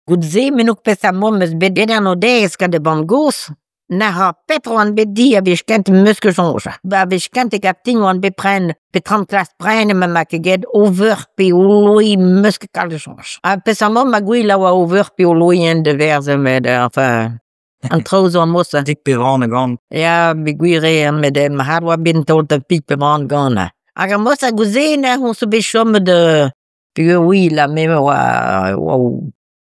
Gudzi minuk pesa mommes bedena no dees ka de bon goos. Na ha Petro an bedi vi kent muske jonge. Ba vi kent ik heb ting an bepren, betram klas prene me make get overpi oloi muske kalde jonge. A pesa mom ma gui la wa overpi oloi en de verse med, enfin, an trouzo an mosse. Dik bewane gan. Ja, vi gui re met de, ma had wa bin tolt de piek beman gana. Aga mossa guzene, hon se beschomme de, puis oui, la meme wa,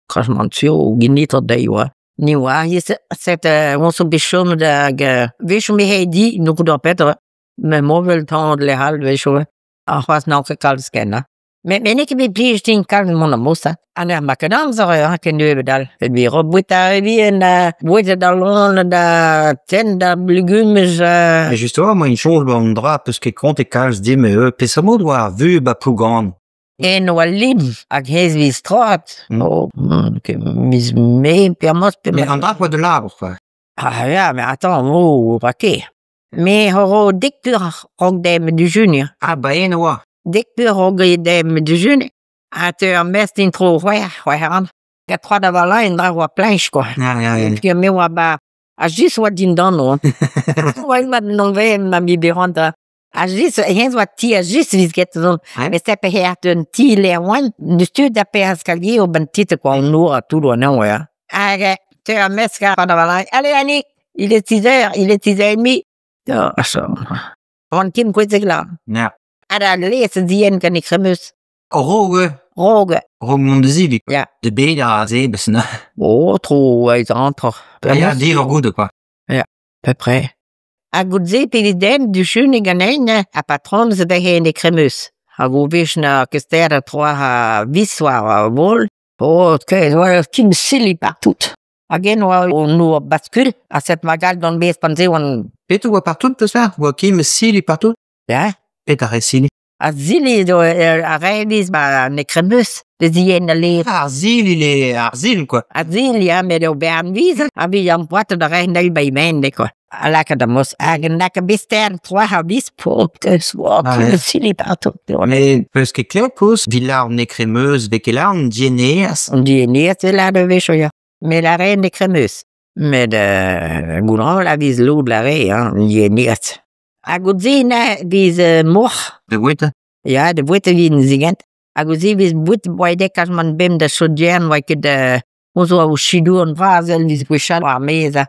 krasmantio, giniter de wa. Ni wa, je zet, hon se beschomme de, wees je me hei di, nu kudo Petra, me mobil tand le hal, wees je, ach was nou gekald scanner. Men ik heb pleeg tien kalden mona mossa. En ja, maar kan zorgen, kan nu dal. Het weer op buiten, weer buiten de lone, de tenda, legumes. Mais justement, moi, une chose, bon, drap, parce que quand t'es calce, dis, mais, pesa mo doa vu, ba, plus grand. En wel lim, ak hees wie straat. Oh, mis mee, per mos, per Mais un drap, quoi, de l'arbre, quoi. Ah ja, mais attends, oh, paquet. Mais horo dik pur, rog dem du junior. Ah, ba, en wa. Dik pur rog dem du junior. Het mest intro, ouais, ik trois de vala en dra wa planche, quoi. Ja. Et puis, me wa ba, a jis wa din dan, no. Wa ma non ve, ma mi beranda. A jis, hens wa ti, a jis vis get zon. Me sepe her den ti le wan, nu stu da pe escalier, o ben tite, quoi, on noura tout, non, ouais. Aga, te a meska, pas de vala. Allez, Annick, il est 6h30. Ja, zo. Want Kim kwetsig la. Ja. Ada lees dien kan ik gemus. Roge. Roge. Roge de zili. Ja. De beda zebes, ne. Oh, trop, uit entre. Ja, die goed, quoi. Ja, peu près. A goed zet evident du schöne ganene, a patron ze de heen de cremus. A go wish na kestera trois vissoir vol. Oh, que Kim silly partout. Again, on nous bascule à cette magal dans le base pensé, on. Petu wa partout, te faire? Wa Kim sili partout? Ja. Peta resili. A zili do a reis ba ne cremus de zien le. Arzil, quoi. A zili ja met de bern wiese. A vi am poate de rein del bij mende quoi. A laka de mos agen laka bister trois habis pour que soit sili partout. Mais parce que Cléopus villar ne crémeuse vekelar dieneas. Dieneas la de vecho ja. Mais la reine de cremus. Mais de goudron la vis loud la reine, hein, dieneas. A godzina vis moch. De witte? Ja, de witte wie een zingent. A godzina vis witte boydek als man bim de chaudière, waar ik de onze au chido en vazel vis wichal a mesa.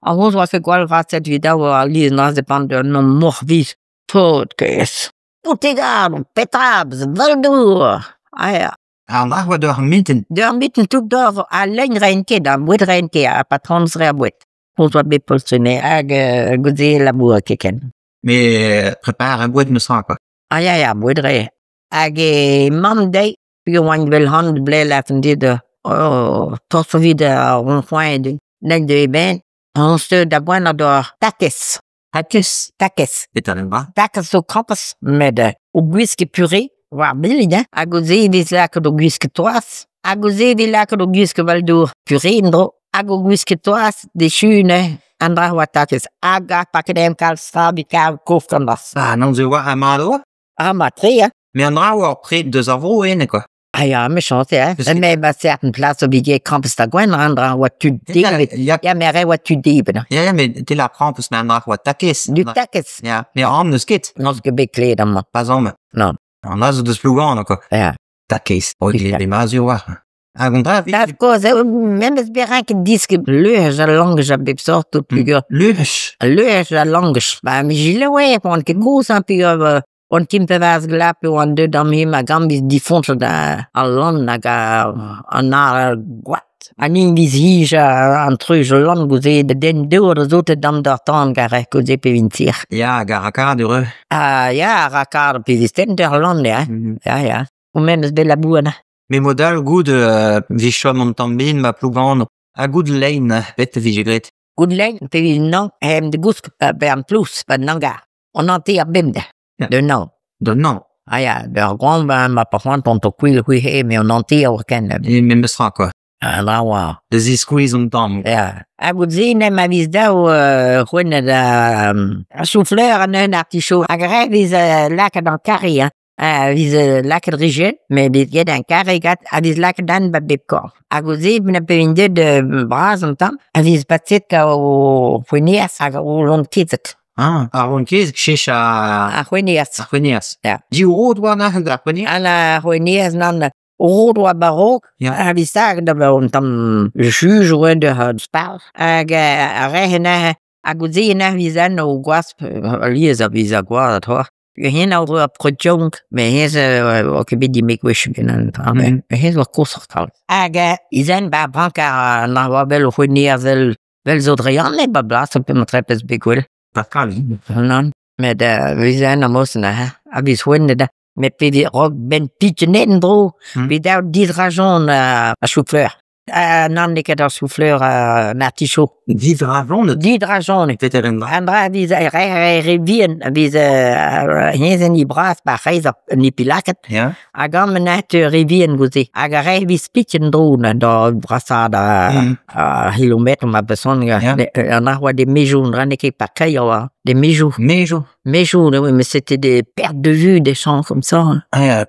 A onze was ik wel wat zet wie daar wel lies nas de pan de non moch vis tot kees. Potigar, petabs, verdoer. Ah ja. Allah wa door mitten. Door mitten toek door alleen reinke, dan wit reinke, a patrons wit. Ons wat bepolstene, a godzina la boer keken. Mais prépare un bout de me sang, quoi. Ah ja, moedre. Age Monday, je wan wel hand blij laten dit tot zo wieder rondwaaien. Nek de ben, on se da buena door takis. Takis. Et t'en bas? Takis zo kappes met whisky puree. Waar billig, a goze vis laker do whisky toas. A goze di laker do whisky wel door puree ndro. A go whisky toas, de schöne. Andra wat takis. Aga pakken kal strabi ka kofkandas. Ah, non, je vois un malo. Ah, maar twee, hè? Mais Andra wa près de zavro, quoi. Ah ja, mais chante, hè? Mais bij certain plaats op die campus da gwen Andra wat tu deben. Ja, maar wat tu deben. Ja, mais t'es la campus na Andra wa takis. Du takis. Ja, mais am de skit. Nos gebekleden, man. Pas homme. Non. On a zo de splugan, quoi. Ja. Takis. Oh, il est mas, je vois. Agondra, Dat koos, même es beranke diske leuge lange heb bezorgd tot puur. Leuge lange. Maar mi gile we, want ke goos een puur, on kimpe was glape, on de dam hier, maar gambis die fonte da, alon, naga, anar, guat. En in vis hige, an truge lang, goze, de den door, zote dam d'artan, gare, goze pe vintir. Ja, garakar de Ah, ja, rakar, pe visten der lande, ja. Ou même es bella buena. Mais modal good vichon montambin ma plus grande a good lane vette vigegret. Good lane pe non hem de gusk ben plus ben nanga. On anti bimde. De non. De non. Ah ja, de grand ben ma parent tonto quil hui he mais on anti orken. Et même sera quoi. Ah là wa. De this squeeze on tam. Ja. A good zine ma vis da runne da souffleur en un artichaut. A grève is laken dans carré. Vis lak rigel, me vis get an karegat, vis lak dan ba bep kor. Agoze, ben pe vinde de braz an tam, vis batet ka o fwenias hag o lont ketek. A ronquez chech a Fwenias. Fwenias. Ja. Di o doa na a Fwenias? Ana fwenias nan o doa barok, Ja. vis sag da ba on tam juge oe de spal. Hag a rehena, agoze na vis an o gwasp, liez a vis a gwad ho. Hen al a projong, me hez o kebet di mek wech ben an tam. Me hez o kosar kal. Hag izan ba brankar na wabel o fwenias vel zo drean le ba blas pe ma trepes begwel. Pakal. Non, met vis an amos na a vis wende da. Met pe di rog ben pitchenet en dro, pe daou didrajon a choufleur. Nan neket ar choufleur an artichaut. Didrajon? Didrajon. Peter en dra. An dra vis revien, vis henzen i bras pa reiz ni pilaket. Ja. Hag an menet revien gouze. Hag a re vis pitchen dro na da brasad a kilometre ma beson. An ar oa de mejou, an dra neket pa kaya des méjous. Méjou? Méjous, oui, mais c'était des pertes de vue, des champs comme ça.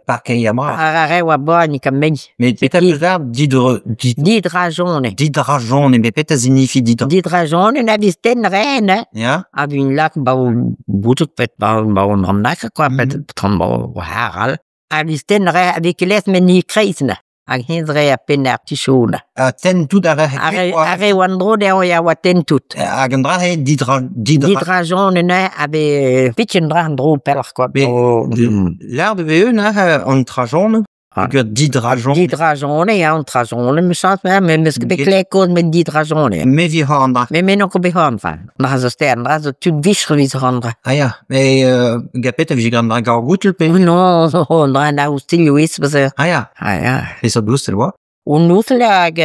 Pakei a bra. Arare oa boan, i kam mei. Mais peter eus verb Didrajone. Didrajon, mais peter signifi didrajon? Didrajone, na vis ten ren, Ja. a vin lak ba o boutout pet ba o namnak, quoi, pet tram ba o haral. A vis ten ren, avec les men ni kreisne. Hag hens re a pen artichaut na. Ten tout a re. Are oan dro de oa oa ten tout. Hag an dra he Didrajone na, abe pitchen dra an dro pelr, quoi. L'air de VE na an trajon, que didrajon. Didrajone, ja, an trajone, me chans me, me meske beklekoz met didrajone. Me vi ha an dra. Me no ko behan van. Dra zo stern, dra zo tut vischre vis randra. Ah ja, mais gapet vi gan dra gar goutel pe. Non, dra na ustil luis, bese. Ah ja. Ah ja. Et ça douce le wa. Un nusel hag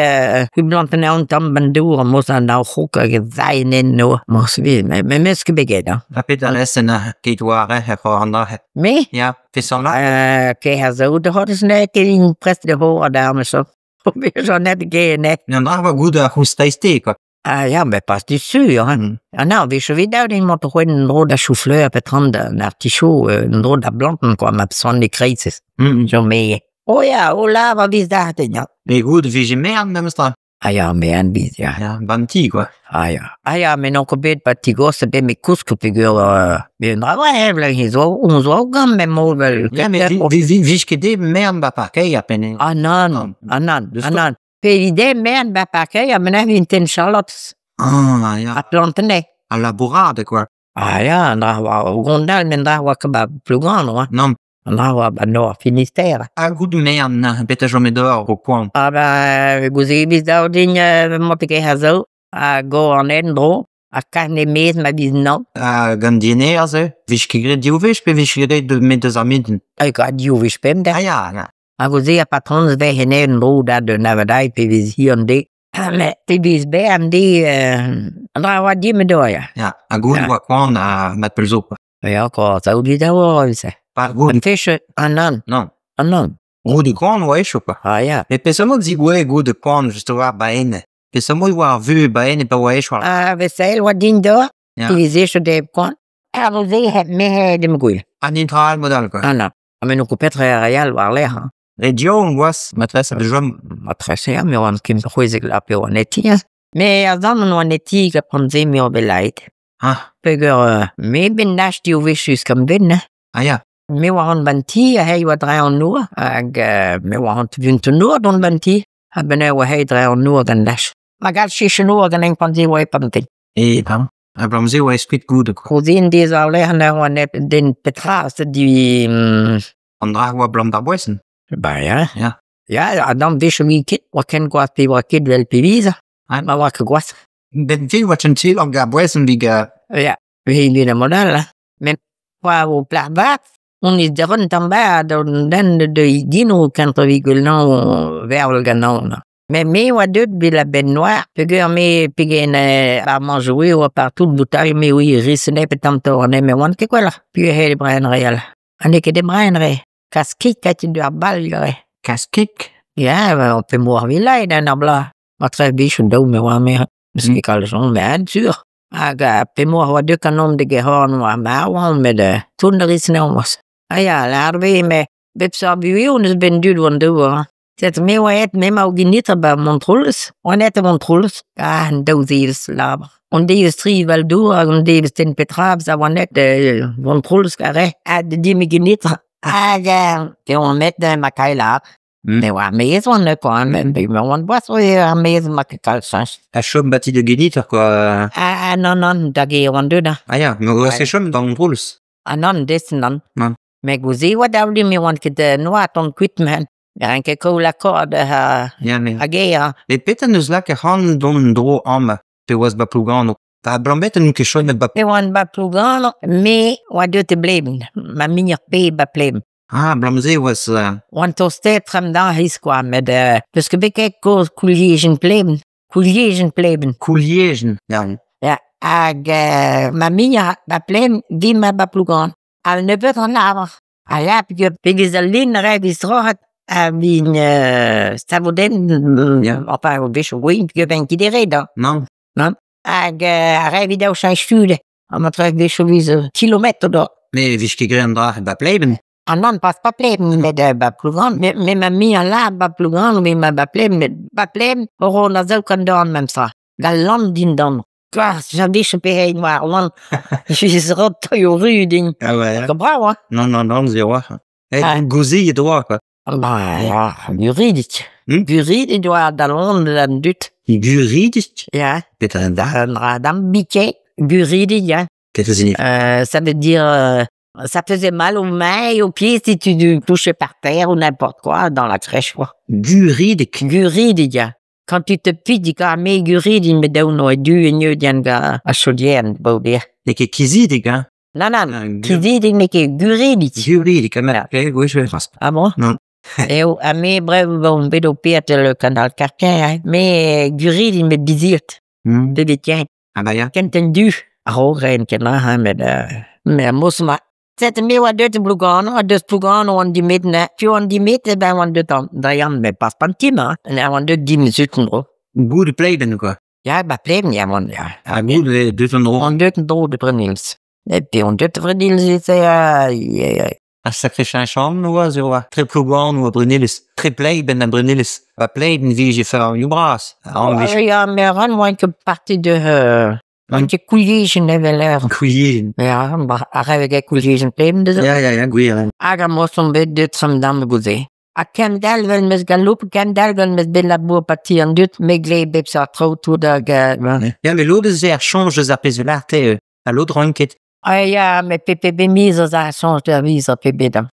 hyblanten an tam bandour mos an au chok hag zainen no. Mos vi, me meske beged. Gapet an essen keit ware he for an dra. Me? Ja, fe son la. Ke ha zo de hot is net in prest de ho dame so. Me zo net ge net. Men an dra wa goud a houstaiste, quoi. Ah ja, mais pas du sûr. Ah non, vi vi daout in mot c'hoen un dro da choufleur petran d'un artichaut, un dro da blanten, quoi, ma son de kreizes. Jo me. Oh ja, o la va vis da ja. Mais goud vi je merde même stra. Ah ja, me an vis, ja. Ja, banti, quoi. Ah ja. Ah ja, mais non ko bet pat tigos be me kusk figur be un dra ouais, hizo, on zo gam me mo vel. Ja, mais vi skede merde ba pakei a pene. Anan. Pe ide mern ba pakei, a mena vinten charlottes. Ah ja. A plantene. A labourade, quoi. Ah ja, dra wa o gondal men dra wa kebab plus grand, no. Non. Là, bah, non, Finistère. A goud merde na, beta jo me dehors au coin. Ah, bah, gouze bis daou din moteke hazo, a go an endro, a karne mez ma bis non. A gandine a ze, vich kigre diouve, pe vich kigre de me deus amiden. A ga diou vich pem da. Ah ja, na. A gouze a patrons ve hene endro da de navadai pe vis hi an de. Me, pe vis be an de, andra wa di me doya. Ja, a goud wa coin a mat pelzo, quoi. Ja, ko, sa oudi da wo, vise. Par goud. An feche, anan. Non. Anan. Goud coin wa echo, quoi. Ah, ja. Mais pe samo zigwe goud coin, juste war baen. Pe samo war vu baen e pa wa echo. A vesel wa din do, Ja. pe vis echo de kon. A gouze het me he de me gouil. An intral modal, quoi. Anan. A men o ko petre real war le, ha. Region was matresse de jom. Matrese, mi oan kim c'hwezeg la pe oan eti. Me a zan an oan eti ga panze mi o belait. Ah. Peger, me ben nash di o vechus kam ben, ne? Ah ja. Me war an banti, a hei wa dre an noa, hag me war an vunt an noa don banti, a ben e wa hei dre an noa gan nash. Ma gal chiche noa gan eng panze wa e panti. E pam. A blamze wa esprit goud, quoi. Kozin de za le han oan den petras di... An dra wa blam da boessen. Ba ja. Ja. Ja, adam veche mi kit, wa ken gwas pe wa kit vel pe visa. Ma wa ke gwas. Ben vi wat een til om ga boessen vi ga. Ja, vi de modal. Men wa o pla va, on is deron tamba den de dino kantre vi gulnan vervel ganan. Men me wa deut bi la ben noir, peger me pegen ba manjoui ou partout bouteille me oui risne petam torne me wan ke kwala. Puis he brain real. Ane ke de brain re. Kaskik kat du bal re. Kaskik. Ja, on peut mourir vilay dan abla. Ma tref bichon do me wa me. Misschien kalson me sur. Aga pe mourir wa de kanon de gehorn wa ma wan me de. Toen er is nou was. Ah ja, laten we me bepsa buiones ben duur van door. Zet me wa het me mau giniter ba Montrolles. On het Montrolles. Ah, en dozies laber. On die stri wel door, on die ten Petrabs, a net de Montrolles gare. Ah, de die me giniter. Ah, ja. De on met de makaila. Me wa mees on ne kwa, me wan was o a mees makal sans. A chom bati de geniter, quoi. Ah, non, da ge on de da. Ah ja, mais ouais. C'est chom dans Montrolles. Ah, non, des non. Non. Me guzi wa davli me wan ke de noat on quit man. Ja, ke ko la corde ha. Ja, nee. Agea. Le peten dus la ke han don dro am, pe was ba plugano. Pa blambeten nu ke chom met ba... E wan ba plugano, me wa de te bleben. Ma minir pe ba bleben. Ah, blamze was... Wan to stetrem da his kwa met dus ke beke ko kuliegen bleben. Kuliegen bleben. Kuliegen. Ja. Ja, ag ma minir ba bleben, vi ma ba plugano. Al ne bet an aver. A ja, pege zalin revis rohat. Min stavoden, enfin, o bech o goin, pege ben kidereda. Non. Ag revi da o chan stude. A ma trek bech o viz kilometer da. Mais viske gren dra ba pleben. Ah non, pas pa pleben met ba plugan. Me ma mi a la ba plugan, me ma ba pleben. Met ba pleben, oro na zo kan dan mem sa. Gal land din dan. Kwa, jan bech pe heen war lan. Jis rot to yo ruding. Ah ouais. Ka bravo, Non, zero. Gouzi je droit, quoi. bah, ja, juridisch. Juridisch doa da land dan dut. Juridisch? Ja. Peter da. Dan bietje, juridisch, ja. Qu'est-ce que ça signifie? Ça veut dire, ça faisait mal aux mains et aux pieds si tu touchais par terre ou n'importe quoi dans la crèche, quoi. Juridisch. Juridisch, ja. Quand tu te pides, quand me juridisch me down no du en je den ga a chaudière, boudir. Et que kizidig, hein? Non, juridisch me ke juridisch. Juridisch, mais oui, je vais faire. Ah bon? Non. Et a me bref, bon, bedo piet le canal carquin, hein. Mais juridisch me biziert. De tiens. Ah bah ja. Kenten du. Horen kena ha met mosma. Zet me wa dut plugano, dus plugano on die midden, tu on die midden bij wan dut dan, dan met pas pantima, en wan dut 10 minuten bro. Goede pleben, quoi. Ja, ba pleben ja man ja. Ah, goede dus een rol. On dut dro de prenils. Et puis on dut prenils is ja. Un sacré chanchon, ou zero. Très plugan, ou brunilis. Très pleben, en brunilis. Ba pleben, wie je fait un bras. Ja, maar ran wan ke partie de want je couligen hebben leren. Couligen. Ja, maar heb ik couligen pleben dus. Ja, goeie. Aga moest een beetje dit van dan begonnen. A ken del wel mes galup, ken del wel mes bella boer partie en dit me glei bep sa trouw toe da ga. Ja, mais l'autre c'est change de apaiser l'arte à l'autre enquête. Ah ja, me PPB mise za change de visa PB dan.